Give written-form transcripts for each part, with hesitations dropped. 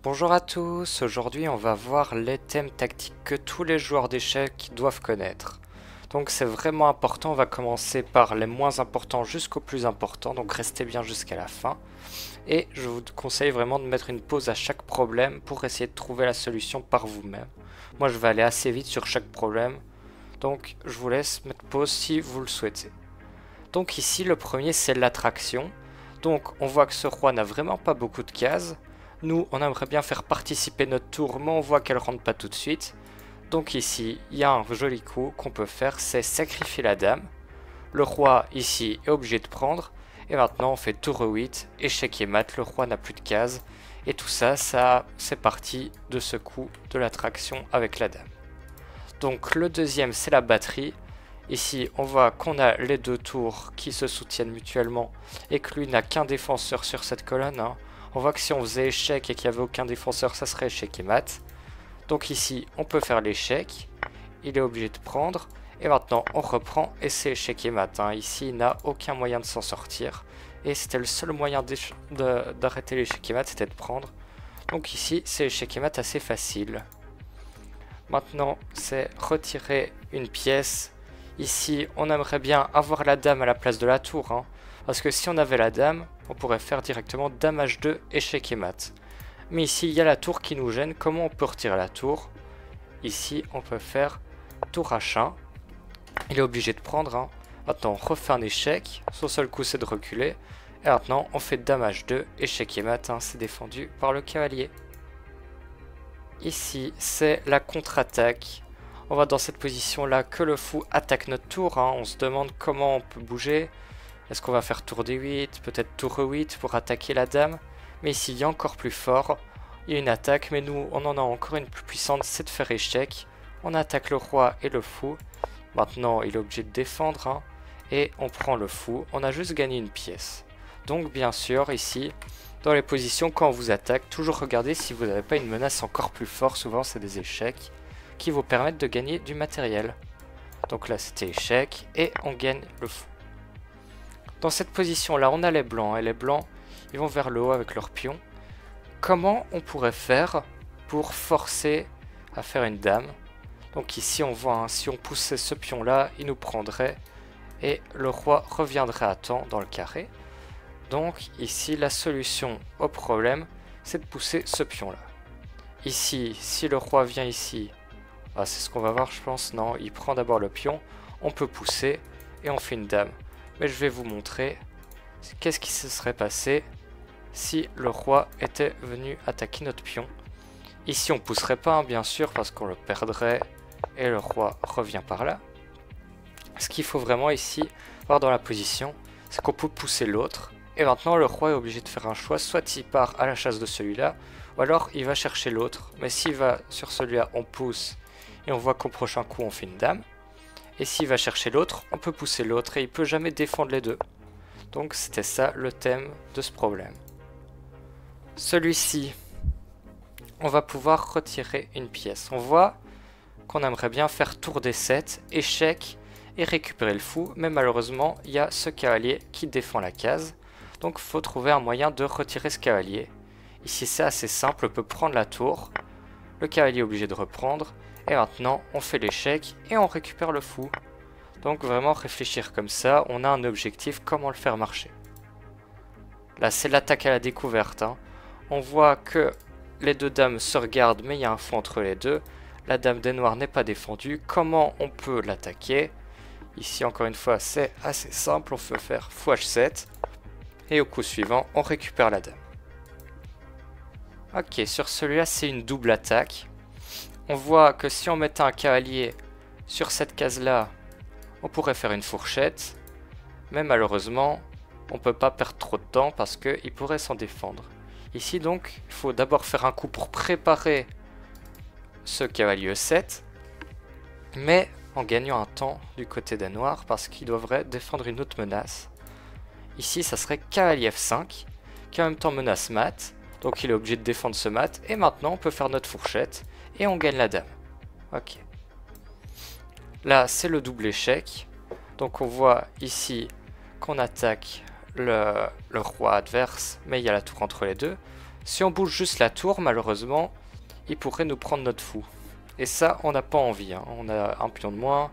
Bonjour à tous, aujourd'hui on va voir les thèmes tactiques que tous les joueurs d'échecs doivent connaître. Donc c'est vraiment important, on va commencer par les moins importants jusqu'aux plus importants, donc restez bien jusqu'à la fin. Et je vous conseille vraiment de mettre une pause à chaque problème pour essayer de trouver la solution par vous-même. Moi je vais aller assez vite sur chaque problème, donc je vous laisse mettre pause si vous le souhaitez. Donc ici le premier c'est l'attraction, donc on voit que ce roi n'a vraiment pas beaucoup de cases. Nous, on aimerait bien faire participer notre tour, mais on voit qu'elle rentre pas tout de suite. Donc ici, il y a un joli coup qu'on peut faire, c'est sacrifier la dame. Le roi, ici, est obligé de prendre. Et maintenant, on fait tour 8, échec et mat, le roi n'a plus de cases. Et tout ça, c'est parti de ce coup de l'attraction avec la dame. Donc le deuxième, c'est la batterie. Ici, on voit qu'on a les deux tours qui se soutiennent mutuellement et que lui n'a qu'un défenseur sur cette colonne. On voit que si on faisait échec et qu'il n'y avait aucun défenseur, ça serait échec et mat. Donc ici, on peut faire l'échec. Il est obligé de prendre. Et maintenant, on reprend et c'est échec et mat. Ici, il n'a aucun moyen de s'en sortir. Et c'était le seul moyen d'arrêter l'échec et mat, c'était de prendre. Donc ici, c'est échec et mat assez facile. Maintenant, c'est retirer une pièce. Ici, on aimerait bien avoir la dame à la place de la tour. Parce que si on avait la dame, on pourrait faire directement dame h2, échec et mat. Mais ici, il y a la tour qui nous gêne. Comment on peut retirer la tour? Ici, on peut faire tour h1. Il est obligé de prendre. Maintenant, on refait un échec. Son seul coup, c'est de reculer. Et maintenant, on fait dame h2, échec et mat. C'est défendu par le cavalier. Ici, c'est la contre-attaque. On voit dans cette position-là que le fou attaque notre tour. On se demande comment on peut bouger. Est-ce qu'on va faire tour d8, peut-être tour e8 pour attaquer la dame? Mais ici, il y a encore plus fort. Il y a une attaque, mais nous, on en a encore une plus puissante, c'est de faire échec. On attaque le roi et le fou. Maintenant, il est obligé de défendre. Et on prend le fou. On a juste gagné une pièce. Donc, bien sûr, ici, dans les positions, quand on vous attaque, toujours regardez si vous n'avez pas une menace encore plus forte. Souvent, c'est des échecs qui vous permettent de gagner du matériel. Donc là, c'était échec et on gagne le fou. Dans cette position-là, on a les blancs, et les blancs, ils vont vers le haut avec leurs pions. Comment on pourrait faire pour forcer à faire une dame? Donc ici, on voit, si on poussait ce pion-là, il nous prendrait, et le roi reviendrait à temps dans le carré. Donc ici, la solution au problème, c'est de pousser ce pion-là. Ici, si le roi vient ici, c'est ce qu'on va voir, je pense, non, il prend d'abord le pion, on peut pousser, et on fait une dame. Mais je vais vous montrer qu'est-ce qui se serait passé si le roi était venu attaquer notre pion. Ici on ne pousserait pas bien sûr parce qu'on le perdrait et le roi revient par là. Ce qu'il faut vraiment ici voir dans la position, c'est qu'on peut pousser l'autre. Et maintenant le roi est obligé de faire un choix, soit il part à la chasse de celui-là, ou alors il va chercher l'autre. Mais s'il va sur celui-là, on pousse et on voit qu'au prochain coup on fait une dame. Et s'il va chercher l'autre, on peut pousser l'autre et il peut jamais défendre les deux. Donc c'était ça le thème de ce problème. Celui-ci, on va pouvoir retirer une pièce. On voit qu'on aimerait bien faire tour d7, échec et récupérer le fou. Mais malheureusement, il y a ce cavalier qui défend la case. Donc il faut trouver un moyen de retirer ce cavalier. Ici c'est assez simple, on peut prendre la tour. Le cavalier est obligé de reprendre. Et maintenant, on fait l'échec et on récupère le fou. Donc vraiment réfléchir comme ça, on a un objectif, comment le faire marcher. Là, c'est l'attaque à la découverte. On voit que les deux dames se regardent, mais il y a un fou entre les deux. La dame des noirs n'est pas défendue. Comment on peut l'attaquer? Ici, encore une fois, c'est assez simple. On peut faire fou h7. Et au coup suivant, on récupère la dame. Ok, sur celui-là, c'est une double attaque. On voit que si on mettait un cavalier sur cette case-là, on pourrait faire une fourchette. Mais malheureusement, on ne peut pas perdre trop de temps parce qu'il pourrait s'en défendre. Ici donc, il faut d'abord faire un coup pour préparer ce cavalier E7. Mais en gagnant un temps du côté des noirs parce qu'ils devraient défendre une autre menace. Ici, ça serait cavalier F5 qui en même temps menace mat. Donc il est obligé de défendre ce mat. Et maintenant, on peut faire notre fourchette. Et on gagne la dame. Ok. Là, c'est le double échec. Donc on voit ici qu'on attaque le roi adverse, mais il y a la tour entre les deux. Si on bouge juste la tour, malheureusement, il pourrait nous prendre notre fou. Et ça, on n'a pas envie, hein. On a un pion de moins.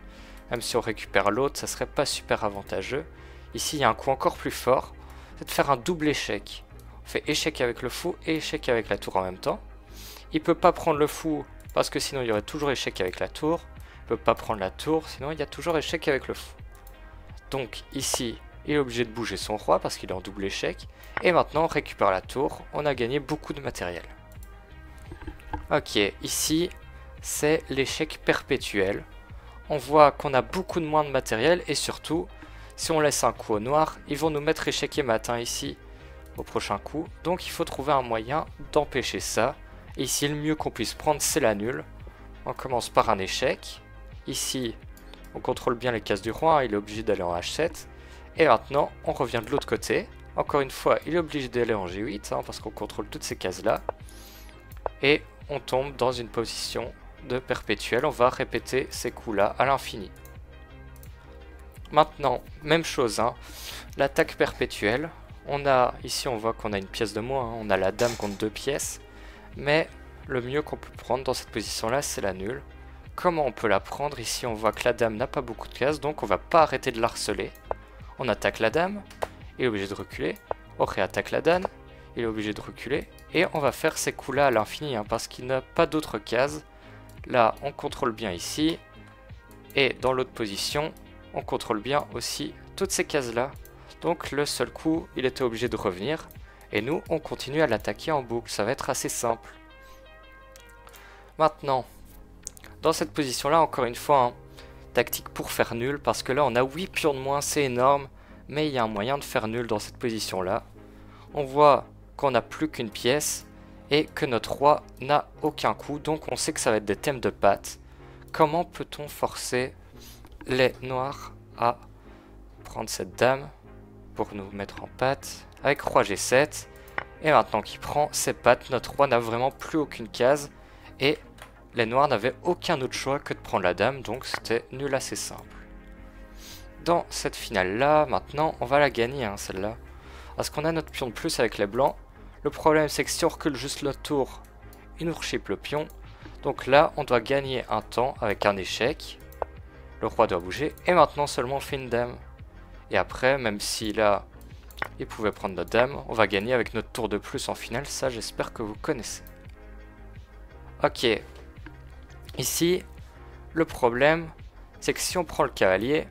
Même si on récupère l'autre, ça serait pas super avantageux. Ici, il y a un coup encore plus fort. C'est de faire un double échec. On fait échec avec le fou et échec avec la tour en même temps. Il peut pas prendre le fou parce que sinon il y aurait toujours échec avec la tour. Il peut pas prendre la tour, sinon il y a toujours échec avec le fou. Donc ici, il est obligé de bouger son roi parce qu'il est en double échec. Et maintenant, on récupère la tour. On a gagné beaucoup de matériel. Ok, ici, c'est l'échec perpétuel. On voit qu'on a beaucoup de moins de matériel et surtout, si on laisse un coup au noir, ils vont nous mettre échec et matin ici au prochain coup. Donc il faut trouver un moyen d'empêcher ça. Et ici, le mieux qu'on puisse prendre, c'est la nulle. On commence par un échec. Ici, on contrôle bien les cases du roi, hein, il est obligé d'aller en H7. Et maintenant, on revient de l'autre côté. Encore une fois, il est obligé d'aller en G8, hein, parce qu'on contrôle toutes ces cases-là. Et on tombe dans une position de perpétuel. On va répéter ces coups-là à l'infini. Maintenant, même chose, hein, l'attaque perpétuelle. Ici, on voit qu'on a une pièce de moins, hein, on a la dame contre 2 pièces. Mais le mieux qu'on peut prendre dans cette position-là, c'est la nulle. Comment on peut la prendre? Ici, on voit que la dame n'a pas beaucoup de cases, donc on va pas arrêter de l'harceler. On attaque la dame, il est obligé de reculer. On réattaque la dame, il est obligé de reculer. Et on va faire ces coups-là à l'infini, hein, parce qu'il n'a pas d'autres cases. Là, on contrôle bien ici. Et dans l'autre position, on contrôle bien aussi toutes ces cases-là. Donc le seul coup, il était obligé de revenir. Et nous, on continue à l'attaquer en boucle. Ça va être assez simple. Maintenant, dans cette position-là, encore une fois, hein, tactique pour faire nul. Parce que là, on a 8 pions de moins, c'est énorme. Mais il y a un moyen de faire nul dans cette position-là. On voit qu'on n'a plus qu'une pièce. Et que notre roi n'a aucun coup. Donc on sait que ça va être des thèmes de patte. Comment peut-on forcer les noirs à prendre cette dame pour nous mettre en patte? Avec roi G7, et maintenant qu'il prend ses pattes, notre roi n'a vraiment plus aucune case, et les noirs n'avaient aucun autre choix que de prendre la dame, donc c'était nul assez simple. Dans cette finale-là, maintenant, on va la gagner, hein, celle-là, parce qu'on a notre pion de plus avec les blancs. Le problème, c'est que si on recule juste notre tour, il nous rechip le pion, donc là, on doit gagner un temps avec un échec. Le roi doit bouger, et maintenant seulement on fait une dame. Et après, même si là, il pouvait prendre notre dame, on va gagner avec notre tour de plus en finale, ça j'espère que vous connaissez. Ok, ici, le problème, c'est que si on prend le cavalier,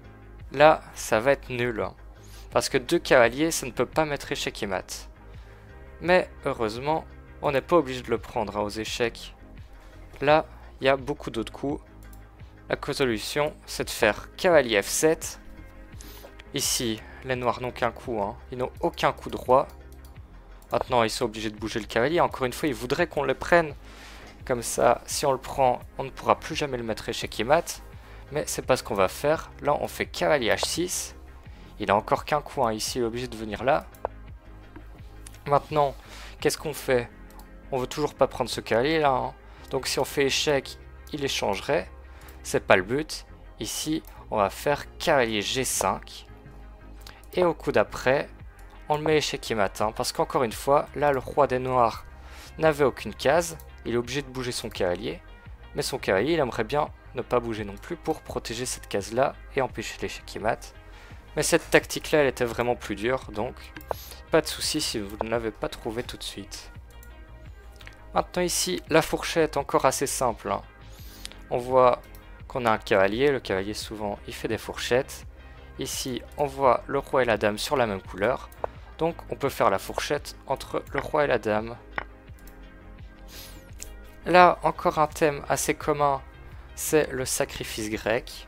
là, ça va être nul. Hein, parce que 2 cavaliers, ça ne peut pas mettre échec et mat. Mais heureusement, on n'est pas obligé de le prendre, hein, aux échecs. Là, il y a beaucoup d'autres coups. La solution, c'est de faire cavalier F7. Ici, les noirs n'ont qu'un coup, hein. Ils n'ont aucun coup de roi. Maintenant, ils sont obligés de bouger le cavalier. Encore une fois, ils voudraient qu'on le prenne. Comme ça, si on le prend, on ne pourra plus jamais le mettre échec et mat. Mais c'est pas ce qu'on va faire. Là, on fait cavalier H6. Il a encore qu'un coup, hein. Ici, il est obligé de venir là. Maintenant, qu'est-ce qu'on fait? On veut toujours pas prendre ce cavalier là, hein. Donc si on fait échec, il échangerait. C'est pas le but. Ici, on va faire cavalier G5. Et au coup d'après, on le met échec et matin. Parce qu'encore une fois, là, le roi des noirs n'avait aucune case. Il est obligé de bouger son cavalier. Mais son cavalier, il aimerait bien ne pas bouger non plus pour protéger cette case-là et empêcher l'échec et mat. Mais cette tactique-là, elle était vraiment plus dure. Donc, pas de souci si vous ne l'avez pas trouvé tout de suite. Maintenant ici, la fourchette, encore assez simple, hein. On voit qu'on a un cavalier. Le cavalier, souvent, il fait des fourchettes. Ici, on voit le roi et la dame sur la même couleur. Donc, on peut faire la fourchette entre le roi et la dame. Là, encore un thème assez commun, c'est le sacrifice grec.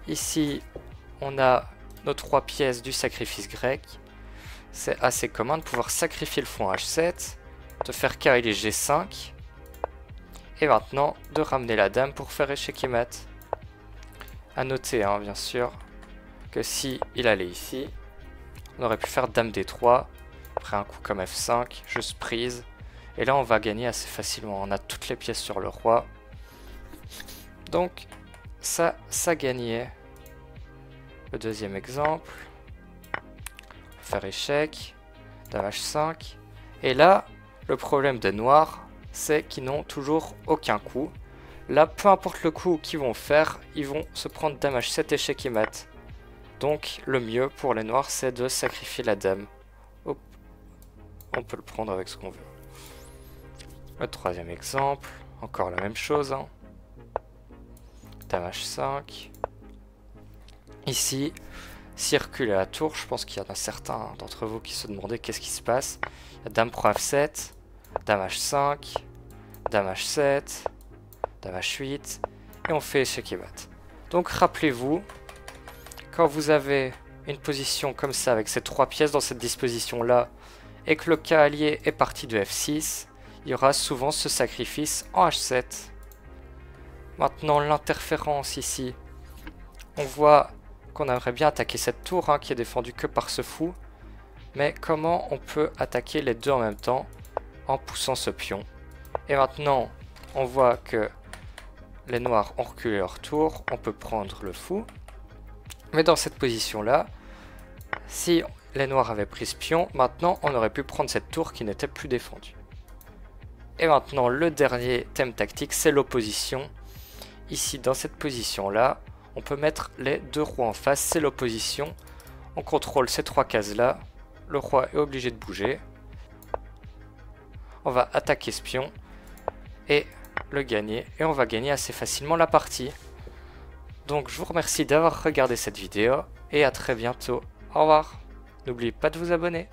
Ici, on a nos 3 pièces du sacrifice grec. C'est assez commun de pouvoir sacrifier le fond H7, de faire cavalier G5, et maintenant de ramener la dame pour faire échec et mat. A noter, hein, bien sûr, que si il allait ici, on aurait pu faire dame D3, après un coup comme F5, juste prise, et là on va gagner assez facilement. On a toutes les pièces sur le roi, donc ça gagnait. Le deuxième exemple, faire échec, dame H5, et là Le problème des noirs, c'est qu'ils n'ont toujours aucun coup. Là, peu importe le coup qu'ils vont faire, ils vont se prendre dame h7 échec et mat. Donc le mieux pour les noirs, c'est de sacrifier la dame. Hop. On peut le prendre avec ce qu'on veut. Le troisième exemple, encore la même chose. Hein. Dame h5. Ici, circuler à la tour, je pense qu'il y en a certains d'entre vous qui se demandaient qu'est-ce qui se passe. Il y a dame prend f7, dame h5, dame h7, dame h8, et on fait échec et mat. Donc rappelez-vous, quand vous avez une position comme ça, avec ces trois pièces dans cette disposition-là, et que le cavalier est parti de f6, il y aura souvent ce sacrifice en h7. Maintenant, l'interférence ici, on voit qu'on aimerait bien attaquer cette tour hein, qui est défendue que par ce fou. Mais comment on peut attaquer les deux en même temps en poussant ce pion? Et maintenant, on voit que les noirs ont reculé leur tour, on peut prendre le fou. Mais dans cette position-là, si les noirs avaient pris ce pion, maintenant on aurait pu prendre cette tour qui n'était plus défendue. Et maintenant, le dernier thème tactique, c'est l'opposition. Ici, dans cette position-là, on peut mettre les deux rois en face, c'est l'opposition. On contrôle ces trois cases-là. Le roi est obligé de bouger. On va attaquer ce pion et le gagner. Et on va gagner assez facilement la partie. Donc je vous remercie d'avoir regardé cette vidéo et à très bientôt. Au revoir. N'oubliez pas de vous abonner.